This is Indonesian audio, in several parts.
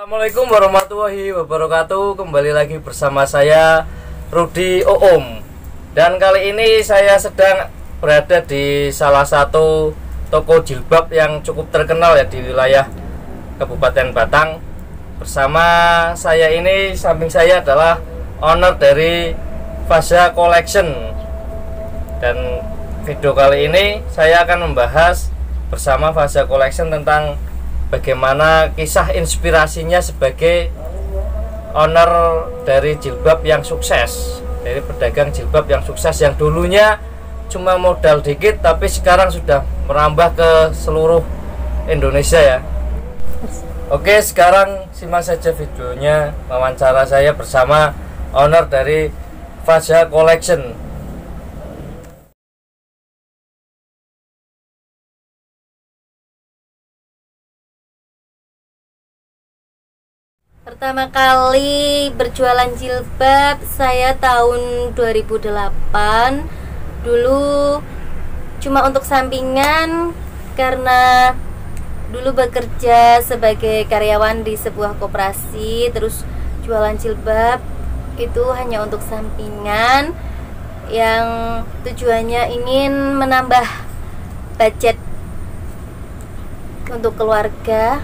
Assalamualaikum warahmatullahi wabarakatuh. Kembali lagi bersama saya Rudi Oom. Dan kali ini saya sedang berada di salah satu toko jilbab yang cukup terkenal ya di wilayah Kabupaten Batang. Bersama saya ini, samping saya adalah owner dari Fasha Collection. Dan video kali ini saya akan membahas bersama Fasha Collection tentang bagaimana kisah inspirasinya sebagai owner dari jilbab yang sukses, dari pedagang jilbab yang sukses yang dulunya cuma modal dikit tapi sekarang sudah merambah ke seluruh Indonesia ya. Oke, sekarang simak saja videonya wawancara saya bersama owner dari Fasha Collection. Pertama kali berjualan jilbab saya tahun 2008. Dulu cuma untuk sampingan karena dulu bekerja sebagai karyawan di sebuah koperasi, terus jualan jilbab itu hanya untuk sampingan yang tujuannya ingin menambah budget untuk keluarga.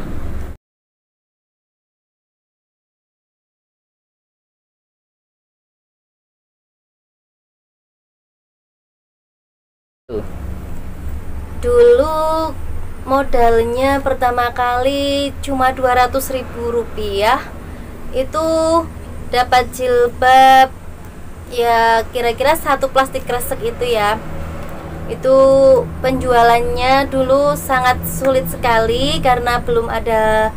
Dulu modalnya pertama kali cuma 200.000 rupiah. Itu dapat jilbab ya kira-kira satu plastik kresek itu ya. Itu penjualannya dulu sangat sulit sekali karena belum ada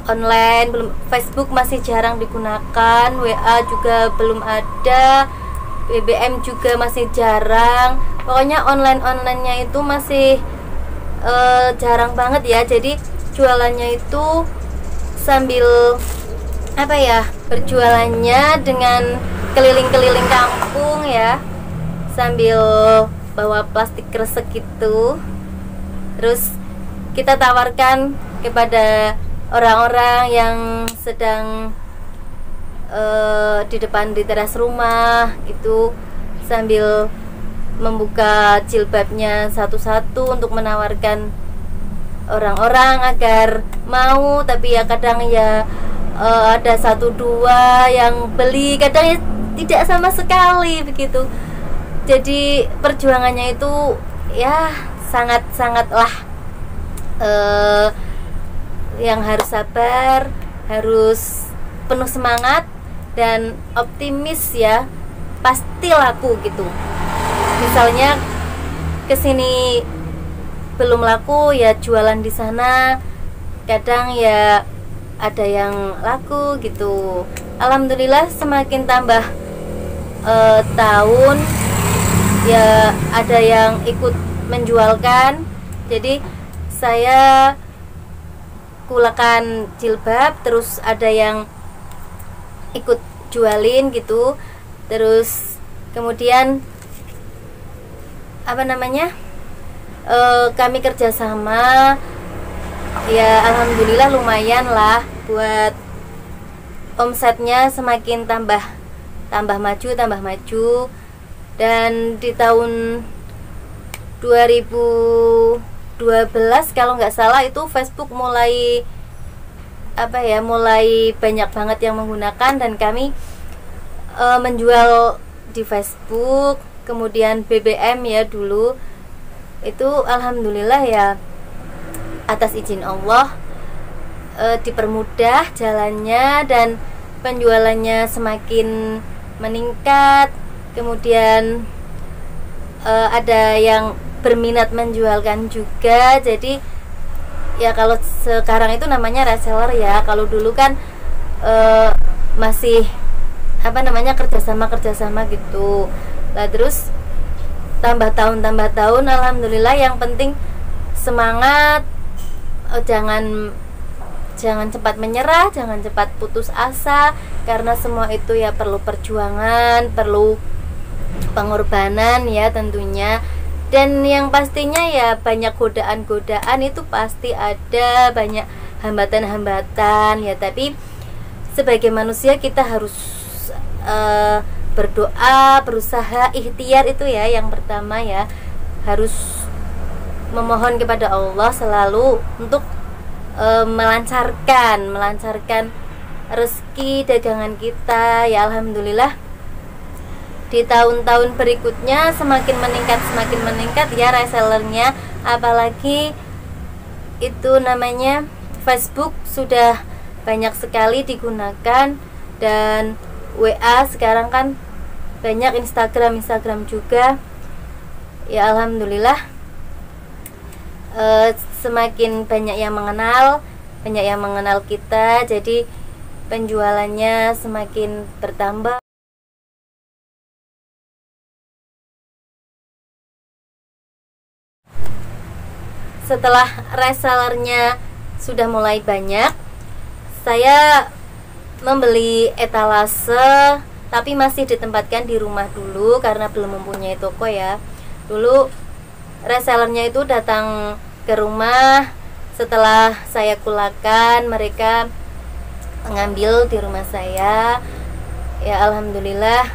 online, belum, Facebook masih jarang digunakan, WA juga belum ada, BBM juga masih jarang. Pokoknya online-nya itu masih jarang banget ya. Jadi jualannya itu sambil apa ya, berjualannya dengan keliling-keliling kampung ya, sambil bawa plastik kresek gitu. Terus kita tawarkan kepada orang-orang yang sedang di depan di teras rumah gitu, sambil membuka jilbabnya satu-satu untuk menawarkan orang-orang agar mau. Tapi ya kadang ya ada satu dua yang beli, kadang ya tidak sama sekali begitu. Jadi perjuangannya itu ya sangat-sangatlah yang harus sabar, harus penuh semangat dan optimis ya, pasti laku gitu. Misalnya kesini belum laku ya jualan di sana, kadang ya ada yang laku gitu. Alhamdulillah semakin tambah tahun ya ada yang ikut menjualkan. Jadi saya kulakan jilbab, terus ada yang ikut jualin gitu. Terus kemudian kami kerjasama ya, alhamdulillah lumayan lah buat omsetnya semakin tambah maju. Dan di tahun 2012 kalau nggak salah itu Facebook mulai mulai banyak banget yang menggunakan, dan kami menjual di Facebook. Kemudian BBM ya dulu itu alhamdulillah ya atas izin Allah dipermudah jalannya dan penjualannya semakin meningkat. Kemudian ada yang berminat menjualkan juga. Jadi ya kalau sekarang itu namanya reseller ya. Kalau dulu kan masih kerjasama gitu. Lah terus tambah tahun alhamdulillah. Yang penting semangat, jangan cepat menyerah, jangan cepat putus asa, karena semua itu ya perlu perjuangan, perlu pengorbanan ya tentunya. Dan yang pastinya ya banyak godaan itu pasti ada, banyak hambatan ya, tapi sebagai manusia kita harus berdoa, berusaha, ikhtiar itu ya yang pertama ya, harus memohon kepada Allah selalu untuk melancarkan rezeki dagangan kita ya. Alhamdulillah di tahun-tahun berikutnya semakin meningkat ya resellernya, apalagi itu namanya Facebook sudah banyak sekali digunakan, dan WA sekarang kan banyak, Instagram juga ya. Alhamdulillah semakin banyak yang mengenal kita, jadi penjualannya semakin bertambah. Setelah resellernya sudah mulai banyak, saya membeli etalase, tapi masih ditempatkan di rumah dulu karena belum mempunyai toko ya. Dulu resellernya itu datang ke rumah, setelah saya kulakan mereka mengambil di rumah saya ya. Alhamdulillah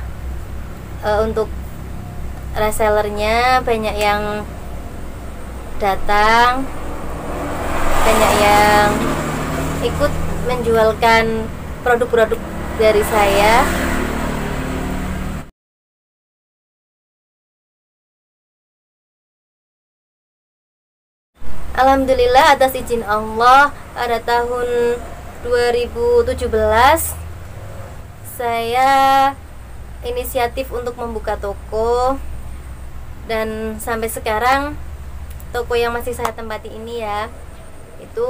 untuk resellernya banyak yang datang, banyak yang ikut menjualkan produk-produk dari saya. Alhamdulillah atas izin Allah pada tahun 2017 saya inisiatif untuk membuka toko, dan sampai sekarang toko yang masih saya tempati ini ya, itu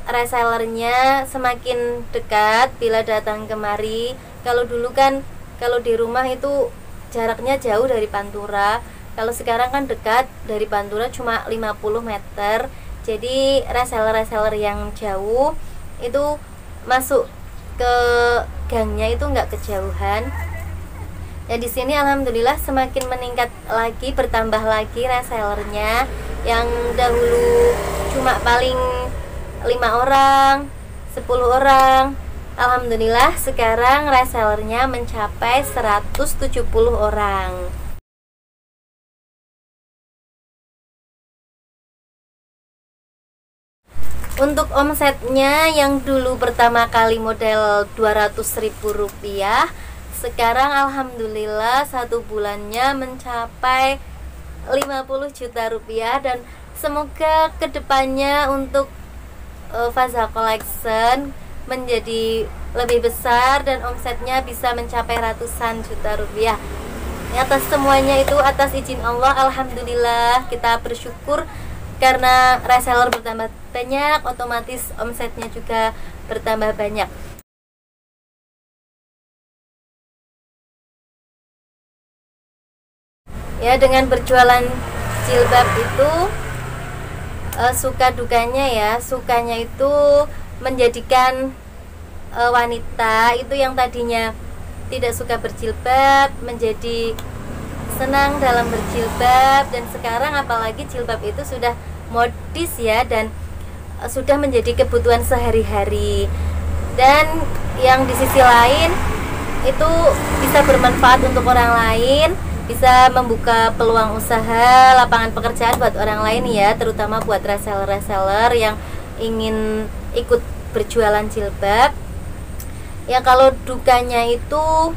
resellernya semakin dekat bila datang kemari. Kalau dulu kan kalau di rumah itu jaraknya jauh dari Pantura, kalau sekarang kan dekat dari Pantura cuma 50 meter. Jadi reseller yang jauh itu masuk ke gangnya itu nggak kejauhan. Ya di sini alhamdulillah semakin meningkat lagi, bertambah lagi resellernya. Yang dahulu cuma paling 5 orang, 10 orang, alhamdulillah sekarang resellernya mencapai 170 orang. Untuk omsetnya yang dulu pertama kali modal 200.000 rupiah, sekarang alhamdulillah satu bulannya mencapai 50 juta rupiah. Dan semoga kedepannya untuk Faza Collection menjadi lebih besar dan omsetnya bisa mencapai ratusan juta rupiah. Atas semuanya itu atas izin Allah, alhamdulillah kita bersyukur. Karena reseller bertambah banyak, otomatis omsetnya juga bertambah banyak. Ya, dengan berjualan jilbab itu suka dukanya ya. Sukanya itu menjadikan wanita itu yang tadinya tidak suka berjilbab menjadi senang dalam berjilbab, dan sekarang apalagi jilbab itu sudah modis ya, dan sudah menjadi kebutuhan sehari-hari. Dan yang di sisi lain itu bisa bermanfaat untuk orang lain, bisa membuka peluang usaha, lapangan pekerjaan buat orang lain ya, terutama buat reseller-reseller yang ingin ikut berjualan jilbab. Ya kalau dukanya itu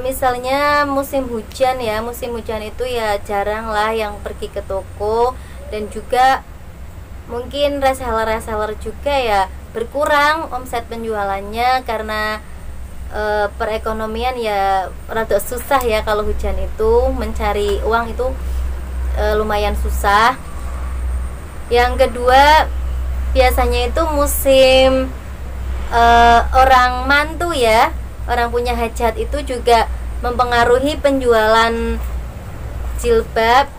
misalnya musim hujan ya, musim hujan itu ya jarang lah yang pergi ke toko, dan juga mungkin reseller-reseller juga ya berkurang omset penjualannya karena perekonomian ya rada susah ya, kalau hujan itu mencari uang itu lumayan susah. Yang kedua, biasanya itu musim orang mantu ya, orang punya hajat, itu juga mempengaruhi penjualan jilbab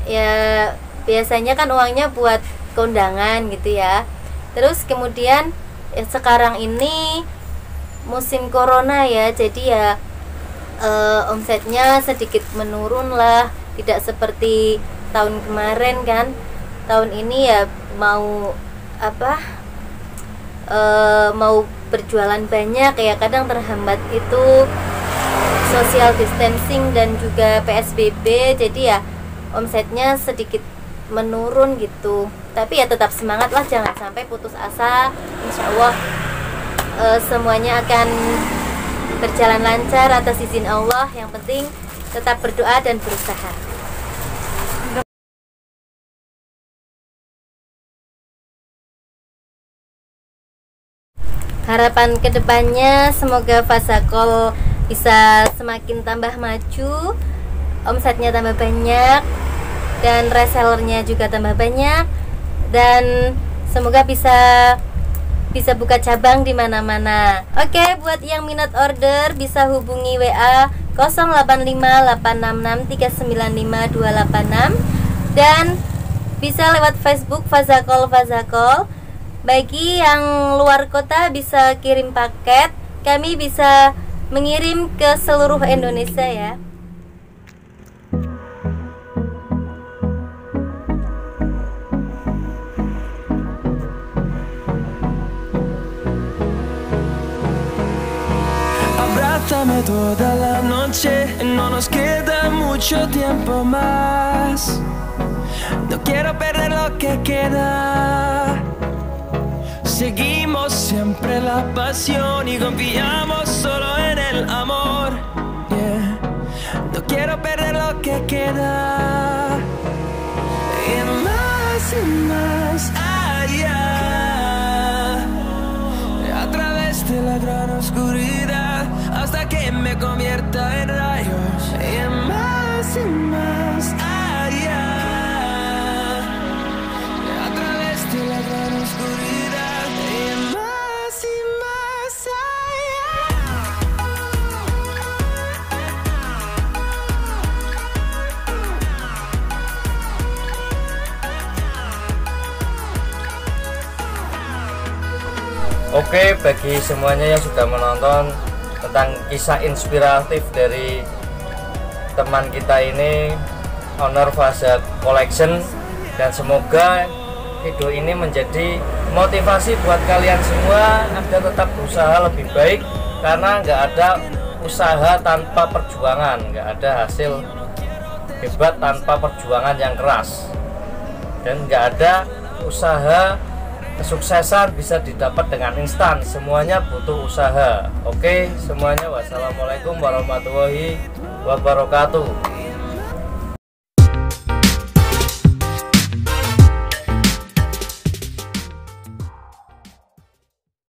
ya. Biasanya kan uangnya buat kondangan gitu ya. Terus kemudian ya sekarang ini musim corona ya, jadi ya omsetnya sedikit menurun lah, tidak seperti tahun kemarin kan. Tahun ini ya mau mau berjualan banyak ya, kadang terhambat itu social distancing dan juga PSBB, jadi ya omsetnya sedikit menurun gitu. Tapi ya tetap semangat lah, jangan sampai putus asa. Insya Allah semuanya akan berjalan lancar atas izin Allah. Yang penting tetap berdoa dan berusaha. Harapan kedepannya semoga Fazakol bisa semakin tambah maju, omsetnya tambah banyak, dan resellernya juga tambah banyak, dan semoga bisa buka cabang di mana-mana. Oke, buat yang minat order bisa hubungi WA 085866395286 dan bisa lewat Facebook Fazakol. Bagi yang luar kota bisa kirim paket, kami bisa mengirim ke seluruh Indonesia ya. Abrázame toda la noche, no nos queda mucho tiempo más. No quiero perder lo que queda. Seguimos siempre la pasión y confiamos solo en el amor. Yeah. No quiero perder lo que queda. Y más allá, a través de la gran oscuridad, hasta que me convierta en rayos. Y más allá, a través de la gran oscuridad. Oke, bagi semuanya yang sudah menonton tentang kisah inspiratif dari teman kita ini, owner Faza Collection, dan semoga video ini menjadi motivasi buat kalian semua agar tetap berusaha lebih baik, karena nggak ada usaha tanpa perjuangan, nggak ada hasil hebat tanpa perjuangan yang keras, dan nggak ada usaha kesuksesan bisa didapat dengan instan. Semuanya butuh usaha. Oke semuanya, wassalamualaikum warahmatullahi wabarakatuh.